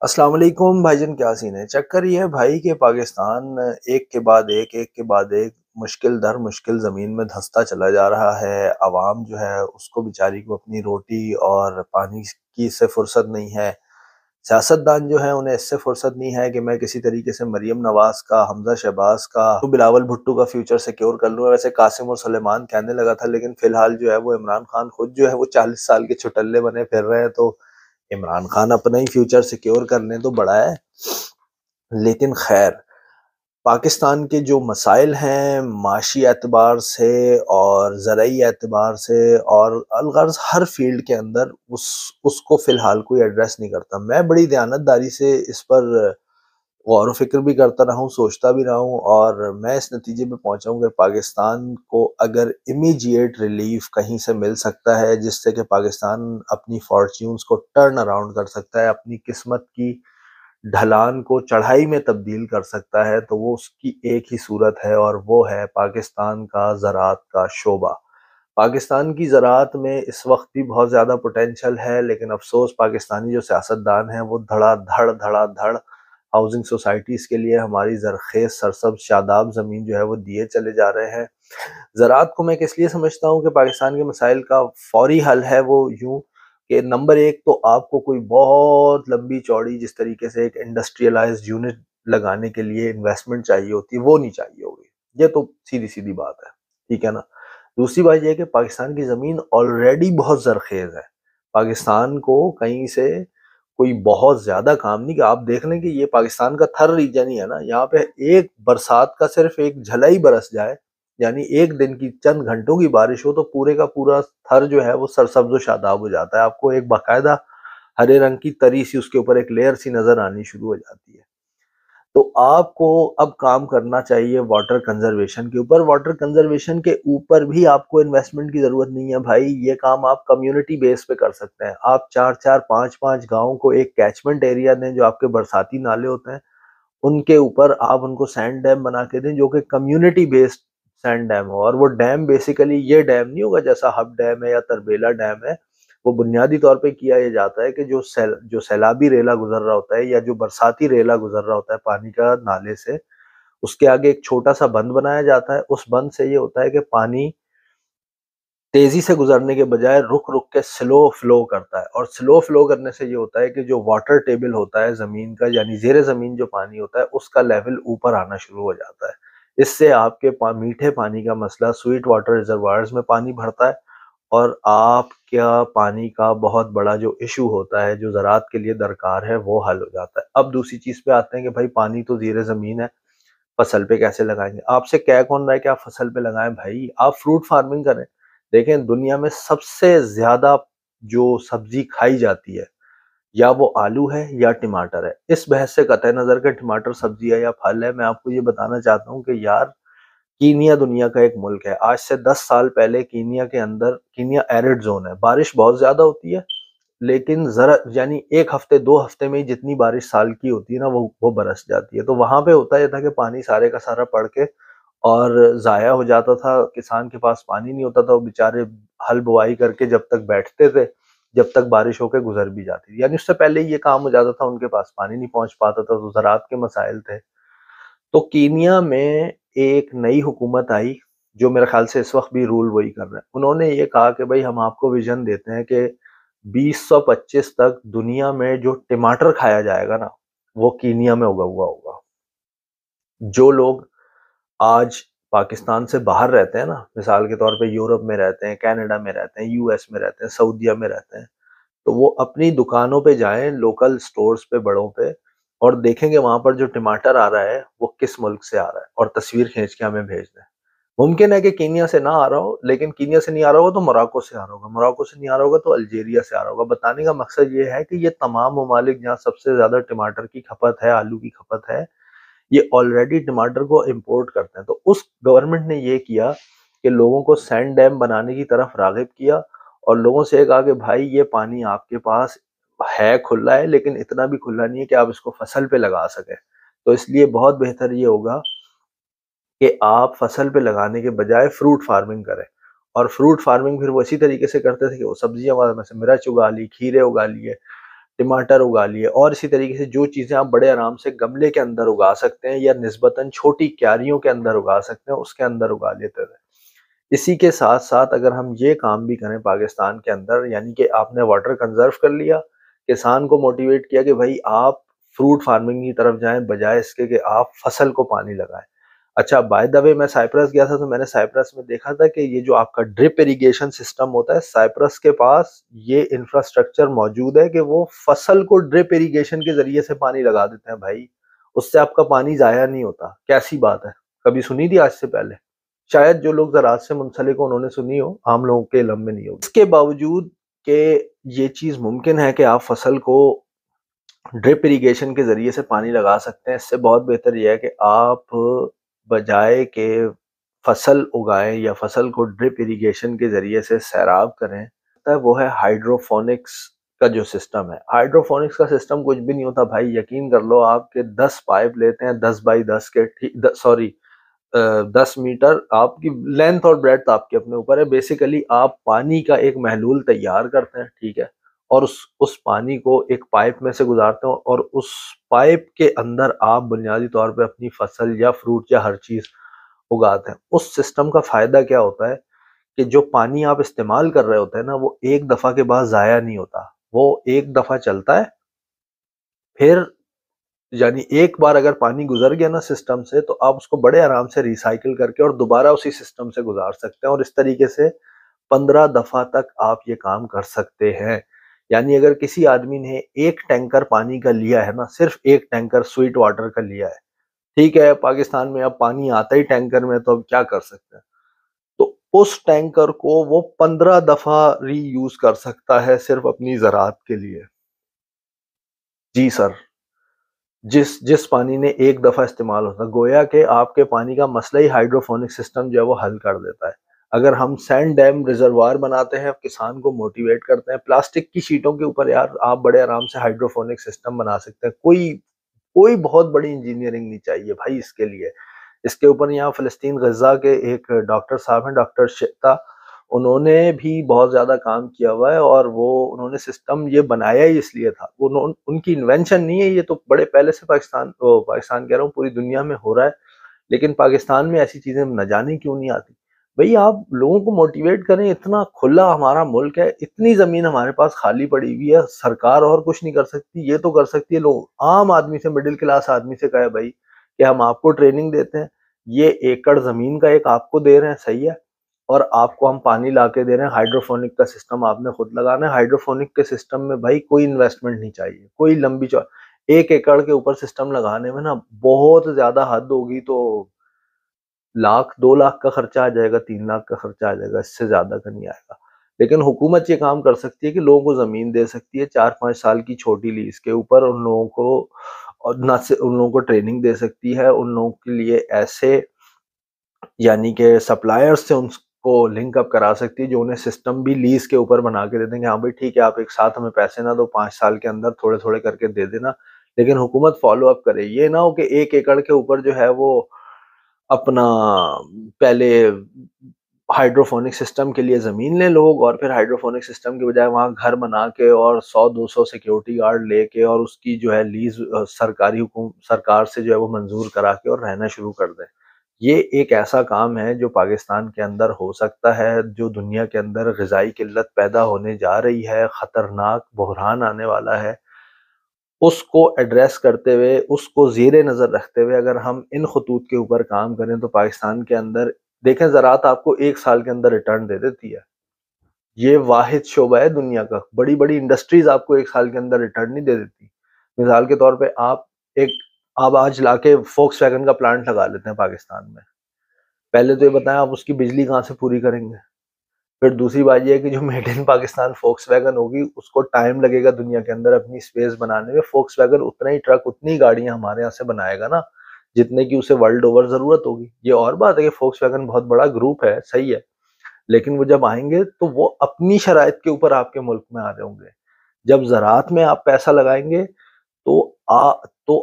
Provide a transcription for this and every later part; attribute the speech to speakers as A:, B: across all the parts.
A: السلام علیکم بھائی جان، کیا سین ہے؟ چکر یہ ہے بھائی کہ پاکستان ایک کے بعد ایک مشکل در مشکل زمین میں دھنستا چلا جا رہا ہے۔ عوام جو ہے اس کو بیچاری کو اپنی روٹی اور پانی کی اس سے فرصت نہیں ہے۔ سیاستدان جو ہیں انہیں اس سے فرصت نہیں ہے کہ میں کسی طریقے سے مریم نواز کا، حمزہ شہباز کا، بلاول بھٹو کا فیوچر سیکیور کر لوں۔ ویسے قاسم اور سلیمان کہنے لگا تھا، لیکن فی الحال جو ہے وہ عمران خان خود جو ہے وہ 40 سال کے چھٹلے بنے پھر رہے ہیں، تو عمران خان اپنا ہی فیوچر سیکیور کرنے تو بڑا ہے۔ لیکن خیر، پاکستان کے جو مسائل ہیں معاشی اعتبار سے اور زرعی اعتبار سے اور الغرض ہر فیلڈ کے اندر اس کو فی الحال کوئی ایڈریس نہیں کرتا۔ میں بڑی دیانتداری سے اس پر غور و فکر بھی کرتا رہا ہوں، سوچتا بھی رہا ہوں، اور میں اس نتیجے پہ پہنچا ہوں کہ پاکستان کو اگر امیجیٹ ریلیف کہیں سے مل سکتا ہے جس سے کہ پاکستان اپنی فارچیونز کو ٹرن اراؤنڈ کر سکتا ہے، اپنی قسمت کی ڈھلان کو چڑھائی میں تبدیل کر سکتا ہے، تو وہ اس کی ایک ہی صورت ہے، اور وہ ہے پاکستان کا زراعت کا شعبہ۔ پاکستان کی زراعت میں اس وقت بھی بہت زیادہ پوٹینشل ہے، لیکن افسوس پاکستانی جو سیاستدان ہیں وہ دھڑا دھڑ ہاؤسنگ سوسائٹیز کے لیے ہماری زرخیز سرسبز شاداب زمین جو ہے وہ دیے چلے جا رہے ہیں۔ زراعت کو میں کس لیے سمجھتا ہوں کہ پاکستان کے مسائل کا فوری حل ہے، وہ یوں کہ نمبر ایک تو آپ کو کوئی بہت لمبی چوڑی جس طریقے سے ایک انڈسٹریلائزڈ یونٹ لگانے کے لیے انویسٹمنٹ چاہیے ہوتی ہے وہ نہیں چاہیے ہوگی، یہ تو سیدھی سیدھی بات ہے، ٹھیک ہے نا۔ دوسری بات یہ ہے کہ پاکستان کی زمین آلریڈی بہت زرخیز ہے۔ پاکستان کو کہیں سے کوئی بہت زیادہ کام نہیں، کہ آپ دیکھ لیں کہ یہ پاکستان کا تھر ریجن ہی ہے نا، یہاں پہ ایک برسات کا صرف ایک جھلا ہی برس جائے، یعنی ایک دن کی چند گھنٹوں کی بارش ہو، تو پورے کا پورا تھر جو ہے وہ سرسبز و شاداب ہو جاتا ہے۔ آپ کو ایک باقاعدہ ہرے رنگ کی تری سی اس کے اوپر ایک لیئر سی نظر آنی شروع ہو جاتی ہے۔ تو آپ کو اب کام کرنا چاہیے واٹر کنزرویشن کے اوپر۔ واٹر کنزرویشن کے اوپر بھی آپ کو انویسٹمنٹ کی ضرورت نہیں ہے بھائی، یہ کام آپ کمیونٹی بیس پہ کر سکتے ہیں۔ آپ 4-4 5-5 گاؤں کو ایک کیچمنٹ ایریا دیں، جو آپ کے برساتی نالے ہوتے ہیں ان کے اوپر آپ ان کو سینڈ ڈیم بنا کے دیں، جو کہ کمیونٹی بیسڈ سینڈ ڈیم ہو۔ اور وہ ڈیم بیسیکلی یہ ڈیم نہیں ہوگا جیسا ہب ڈیم ہے یا تربیلا ڈیم ہے، وہ بنیادی طور پہ کیا یہ جاتا ہے کہ جو سیلابی ریلا گزر رہا ہوتا ہے یا جو برساتی ریلا گزر رہا ہوتا ہے پانی کا نالے سے، اس کے آگے ایک چھوٹا سا بند بنایا جاتا ہے۔ اس بند سے یہ ہوتا ہے کہ پانی تیزی سے گزرنے کے بجائے رک رک کے سلو فلو کرتا ہے، اور سلو فلو کرنے سے یہ ہوتا ہے کہ جو واٹر ٹیبل ہوتا ہے زمین کا، یعنی زیر زمین جو پانی ہوتا ہے اس کا لیول اوپر آنا شروع ہو جاتا ہے۔ اس سے آپ کے میٹھے پانی کا مسئلہ، سویٹ واٹر ریزروائرز میں پانی بھرتا ہے، اور آپ کا پانی کا بہت بڑا جو ایشو ہوتا ہے جو زراعت کے لیے درکار ہے وہ حل ہو جاتا ہے۔ اب دوسری چیز پہ آتے ہیں کہ بھائی پانی تو زیر زمین ہے، فصل پہ کیسے لگائیں گے؟ آپ سے کہہ کون رہا ہے کہ آپ فصل پہ لگائیں؟ بھائی آپ فروٹ فارمنگ کریں۔ دیکھیں دنیا میں سب سے زیادہ جو سبزی کھائی جاتی ہے یا وہ آلو ہے یا ٹماٹر ہے۔ اس بحث سے قطع نظر کہ ٹماٹر سبزی ہے یا پھل ہے، میں آپ کو یہ بتانا چاہتا ہوں کہ یار کینیا دنیا کا ایک ملک ہے۔ آج سے 10 سال پہلے کینیا کے اندر، کینیا ایرڈ زون ہے، بارش بہت زیادہ ہوتی ہے، لیکن ذرا یعنی ایک ہفتے 2 ہفتے میں ہی جتنی بارش سال کی ہوتی ہے نا وہ برس جاتی ہے۔ تو وہاں پہ ہوتا یہ تھا کہ پانی سارے کا سارا پڑ کے اور ضائع ہو جاتا تھا، کسان کے پاس پانی نہیں ہوتا تھا، وہ بیچارے ہل بوائی کر کے جب تک بیٹھتے تھے جب تک بارش ہو کے گزر بھی جاتی تھی، یعنی اس سے پہلے ہی یہ کام ہو جاتا تھا، ان کے پاس پانی نہیں پہنچ پاتا تھا، تو زراعت کے مسائل تھے۔ تو کینیا میں ایک نئی حکومت آئی جو میرے خیال سے اس وقت بھی رول وہی کر رہے ہیں۔ انہوں نے یہ کہا کہ بھائی ہم آپ کو ویژن دیتے ہیں کہ 2025 تک دنیا میں جو ٹماٹر کھایا جائے گا نا وہ کینیا میں اگا ہوا ہوگا۔ جو لوگ آج پاکستان سے باہر رہتے ہیں نا، مثال کے طور پہ یورپ میں رہتے ہیں، کینیڈا میں رہتے ہیں، یو ایس میں رہتے ہیں، سعودیہ میں رہتے ہیں، تو وہ اپنی دکانوں پہ جائیں، لوکل سٹورز پہ بڑوں پہ، اور دیکھیں گے وہاں پر جو ٹماٹر آ رہا ہے وہ کس ملک سے آ رہا ہے، اور تصویر کھینچ کے ہمیں بھیج دیں۔ ممکن ہے کہ کینیا سے نہ آ رہا ہو، لیکن کینیا سے نہیں آ رہا ہوگا تو موراکو سے آ رہا ہوگا، موراکو سے نہیں آ رہا ہوگا تو الجیریا سے آ رہا ہوگا۔ بتانے کا مقصد یہ ہے کہ یہ تمام ممالک جہاں سب سے زیادہ ٹماٹر کی کھپت ہے، آلو کی کھپت ہے، یہ آلریڈی ٹماٹر کو امپورٹ کرتے ہیں۔ تو اس گورنمنٹ نے یہ کیا کہ لوگوں کو سینڈ ڈیم بنانے کی طرف راغب کیا، اور لوگوں سے کہا کہ بھائی یہ پانی آپ کے پاس ہے، کھلا ہے، لیکن اتنا بھی کھلا نہیں ہے کہ آپ اس کو فصل پہ لگا سکیں، تو اس لیے بہت بہتر یہ ہوگا کہ آپ فصل پہ لگانے کے بجائے فروٹ فارمنگ کریں۔ اور فروٹ فارمنگ پھر وہ اسی طریقے سے کرتے تھے کہ وہ سبزیاں میں سے مرچ اگا لی، کھیرے اگا لیے، ٹماٹر اگا لیے، اور اسی طریقے سے جو چیزیں آپ بڑے آرام سے گملے کے اندر اگا سکتے ہیں یا نسبتاً چھوٹی کیاریوں کے اندر اگا سکتے ہیں، اس کے اندر اگا لیتے تھے۔ اسی کے ساتھ ساتھ اگر ہم یہ کام بھی کریں پاکستان کے اندر، یعنی کہ آپ نے واٹر کنزرو کر لیا، کسان کو موٹیویٹ کیا کہ بھائی آپ فروٹ فارمنگ کی طرف جائیں بجائے اس کے کہ آپ فصل کو پانی لگائیں۔ اچھا، بائی دا وے میں سائپرس گیا تھا تو میں نے سائپرس میں دیکھا تھا کہ یہ جو آپ کا ڈرپ اریگیشن سسٹم ہوتا ہے، سائپرس کے پاس یہ انفراسٹرکچر موجود ہے کہ وہ فصل کو ڈرپ اریگیشن کے ذریعے سے پانی لگا دیتے ہیں۔ بھائی اس سے آپ کا پانی ضائع نہیں ہوتا، کیسی بات ہے؟ کبھی سنی تھی آج سے پہلے؟ شاید جو لوگ زراعت سے منسلک ہو انہوں نے سنی ہو، عام لوگوں کے علم میں نہیں ہوگی۔ اس کے باوجود کہ یہ چیز ممکن ہے کہ آپ فصل کو ڈرپ اریگیشن کے ذریعے سے پانی لگا سکتے ہیں، اس سے بہت بہتر یہ ہے کہ آپ بجائے کہ فصل اگائیں یا فصل کو ڈرپ اریگیشن کے ذریعے سے سیراب کریں، وہ ہے ہائیڈروفونکس کا جو سسٹم ہے۔ ہائیڈروفونکس کا سسٹم کچھ بھی نہیں ہوتا بھائی، یقین کر لو، آپ کے 10 پائپ لیتے ہیں 10x10 کے، 10 میٹر، آپ کی لینتھ اور بریڈتھ آپ کے اپنے اوپر ہے۔ بیسیکلی آپ پانی کا ایک محلول تیار کرتے ہیں، ٹھیک ہے، اور اس پانی کو ایک پائپ میں سے گزارتے ہیں، اور اس پائپ کے اندر آپ بنیادی طور پہ اپنی فصل یا فروٹ یا ہر چیز اگاتے ہیں۔ اس سسٹم کا فائدہ کیا ہوتا ہے کہ جو پانی آپ استعمال کر رہے ہوتے ہیں نا، وہ ایک دفعہ کے بعد ضائع نہیں ہوتا، وہ ایک دفعہ چلتا ہے، پھر یعنی ایک بار اگر پانی گزر گیا نا سسٹم سے، تو آپ اس کو بڑے آرام سے ریسائیکل کر کے اور دوبارہ اسی سسٹم سے گزار سکتے ہیں، اور اس طریقے سے 15 دفعہ تک آپ یہ کام کر سکتے ہیں۔ یعنی اگر کسی آدمی نے ایک ٹینکر پانی کا لیا ہے نا، صرف ایک ٹینکر سویٹ واٹر کا لیا ہے، ٹھیک ہے، پاکستان میں اب پانی آتا ہی ٹینکر میں، تو اب کیا کر سکتے ہیں؟ تو اس ٹینکر کو وہ 15 دفعہ ری یوز کر سکتا ہے صرف اپنی زراعت کے لیے۔ جی سر، جس پانی نے ایک دفعہ استعمال ہوتا ہے، گویا کہ آپ کے پانی کا مسئلہ ہی ہائیڈروفونک سسٹم جو ہے وہ حل کر دیتا ہے۔ اگر ہم سینڈ ڈیم ریزروار بناتے ہیں، کسان کو موٹیویٹ کرتے ہیں، پلاسٹک کی شیٹوں کے اوپر یار آپ بڑے آرام سے ہائیڈروفونک سسٹم بنا سکتے ہیں، کوئی بہت بڑی انجینئرنگ نہیں چاہیے بھائی اس کے لیے۔ اس کے اوپر یہاں فلسطین غزہ کے ایک ڈاکٹر صاحب ہیں، ڈاکٹر شتا، انہوں نے بھی بہت زیادہ کام کیا ہوا ہے، اور انہوں نے سسٹم یہ بنایا ہی اس لیے تھا، ان کی انوینشن نہیں ہے، یہ تو بڑے پہلے سے پاکستان کہہ رہا ہوں پوری دنیا میں ہو رہا ہے، لیکن پاکستان میں ایسی چیزیں نہ جانے کیوں نہیں آتی۔ بھئی آپ لوگوں کو موٹیویٹ کریں، اتنا کھلا ہمارا ملک ہے، اتنی زمین ہمارے پاس خالی پڑی ہوئی ہے، سرکار اور کچھ نہیں کر سکتی، یہ تو کر سکتی ہے لوگ عام آدمی سے، مڈل کلاس آدمی سے کہے بھائی کہ ہم آپ کو ٹریننگ دیتے ہیں، یہ ایکڑ زمین کا ایک آپ کو دے رہے ہیں، صحیح ہے، اور آپ کو ہم پانی لا کے دے رہے ہیں، ہائیڈروفونک کا سسٹم آپ نے خود لگانا ہے۔ ہائیڈروفونک کے سسٹم میں بھائی کوئی انویسٹمنٹ نہیں چاہیے، کوئی لمبی ایک ایکڑ کے اوپر سسٹم لگانے میں نا بہت زیادہ حد ہوگی تو 1,00,000 2,00,000 کا خرچہ آ جائے گا، 3,00,000 کا خرچہ آ جائے گا، اس سے زیادہ کا نہیں آئے گا۔ لیکن حکومت یہ کام کر سکتی ہے کہ لوگوں کو زمین دے سکتی ہے 4-5 سال کی چھوٹی لیز کے اوپر، ان لوگوں کو، اور نہ سے ان لوگوں کو ٹریننگ دے سکتی ہے، ان لوگوں کے لیے ایسے یعنی کہ سپلائر سے ان کو لنک اپ کرا سکتی ہے جو انہیں سسٹم بھی لیز کے اوپر بنا کے دے دیں گے، ہاں بھائی ٹھیک ہے آپ ایک ساتھ ہمیں پیسے نہ دو، 5 سال کے اندر تھوڑے تھوڑے کر کے دے دینا، لیکن حکومت فالو اپ کرے۔ یہ نہ ہو کہ ایک ایکڑ کے اوپر جو ہے وہ اپنا پہلے ہائیڈروفونک سسٹم کے لیے زمین لیں لوگ، اور پھر ہائیڈروفونک سسٹم کے بجائے وہاں گھر بنا کے اور 100-200 سیکیورٹی گارڈ لے کے اور اس کی جو ہے لیز سرکار سے جو ہے وہ منظور کرا کے اور رہنا شروع کر دیں۔ یہ ایک ایسا کام ہے جو پاکستان کے اندر ہو سکتا ہے، جو دنیا کے اندر غذائی قلت پیدا ہونے جا رہی ہے، خطرناک بحران آنے والا ہے، اس کو ایڈریس کرتے ہوئے، اس کو زیر نظر رکھتے ہوئے اگر ہم ان خطوط کے اوپر کام کریں تو پاکستان کے اندر دیکھیں، زراعت آپ کو 1 سال کے اندر ریٹرن دے دیتی ہے، یہ واحد شعبہ ہے دنیا کا، بڑی بڑی انڈسٹریز آپ کو 1 سال کے اندر ریٹرن نہیں دے دیتی۔ مثال کے طور پہ آپ آج لا کے فوکس ویگن کا پلانٹ لگا لیتے ہیں پاکستان میں، پہلے تو یہ بتائیں آپ اس کی بجلی کہاں سے پوری کریں گے؟ پھر دوسری بات یہ ہے کہ جو made in Pakistan Volkswagen ہوگی اس کو ٹائم لگے گا دنیا کے اندر اپنی سپیس بنانے میں، فوکس ویگن اتنا ہی ٹرک اتنی گاڑیاں ہمارے یہاں سے بنائے گا نا جتنے کی اسے ورلڈ اوور ضرورت ہوگی۔ یہ اور بات ہے کہ فوکس ویگن بہت بڑا گروپ ہے، صحیح ہے، لیکن وہ جب آئیں گے تو وہ اپنی شرائط کے اوپر آپ کے ملک میں آ رہے ہوں گے۔ جب زراعت میں آپ پیسہ لگائیں گے تو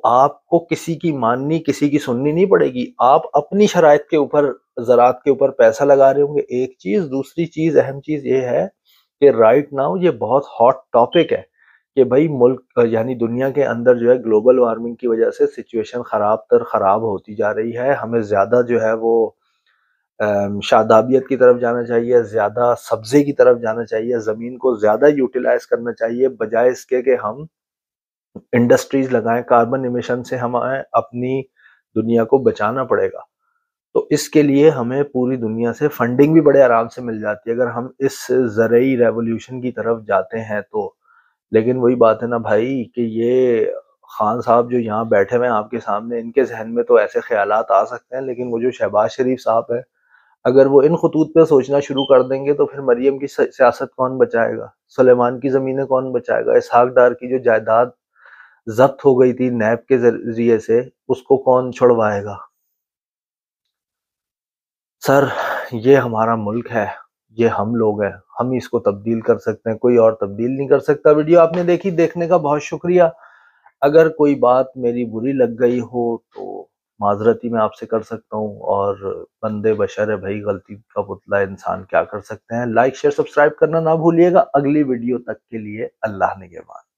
A: آپ کو کسی کی ماننی، کسی کی سننی نہیں پڑے گی، آپ اپنی شرائط کے اوپر، زراعت کے اوپر پیسہ لگا رہے ہوں گے، ایک چیز۔ دوسری چیز، اہم چیز یہ ہے کہ رائٹ ناؤ یہ بہت ہاٹ ٹاپک ہے کہ بھائی ملک یعنی دنیا کے اندر جو ہے گلوبل وارمنگ کی وجہ سے سچویشن خراب تر خراب ہوتی جا رہی ہے. ہمیں زیادہ جو ہے وہ شادابیت کی طرف جانا چاہیے، زیادہ سبزے کی طرف جانا چاہیے، زمین کو زیادہ یوٹیلائز کرنا چاہیے، بجائے اس کے کہ ہم انڈسٹریز لگائیں. کاربن ایمیشن سے ہمیں اپنی دنیا کو بچانا پڑے گا. تو اس کے لیے ہمیں پوری دنیا سے فنڈنگ بھی بڑے آرام سے مل جاتی ہے اگر ہم اس زرعی ریولوشن کی طرف جاتے ہیں تو. لیکن وہی بات ہے نا بھائی کہ یہ خان صاحب جو یہاں بیٹھے ہوئے ہیں آپ کے سامنے، ان کے ذہن میں تو ایسے خیالات آ سکتے ہیں، لیکن وہ جو شہباز شریف صاحب ہے اگر وہ ان خطوط پہ سوچنا شروع کر دیں گے تو پھر مریم کی سیاست کون بچائے گا، سلیمان کی زمینیں کون بچائے گا، اسحاق ڈار کی جو جائیداد ضبط ہو گئی تھی نیب کے ذریعے سے اس کو کون چھڑوائے گا. سر یہ ہمارا ملک ہے، یہ ہم لوگ ہیں، ہم اس کو تبدیل کر سکتے ہیں، کوئی اور تبدیل نہیں کر سکتا. ویڈیو آپ نے دیکھی، دیکھنے کا بہت شکریہ. اگر کوئی بات میری بری لگ گئی ہو تو معذرتی میں آپ سے کر سکتا ہوں، اور بندے بشر ہے بھائی، غلطی کا پتلا انسان کیا کر سکتے ہیں. لائک شیئر سبسکرائب کرنا نہ بھولیے گا. اگلی ویڈیو تک کے لیے اللہ نگہبان.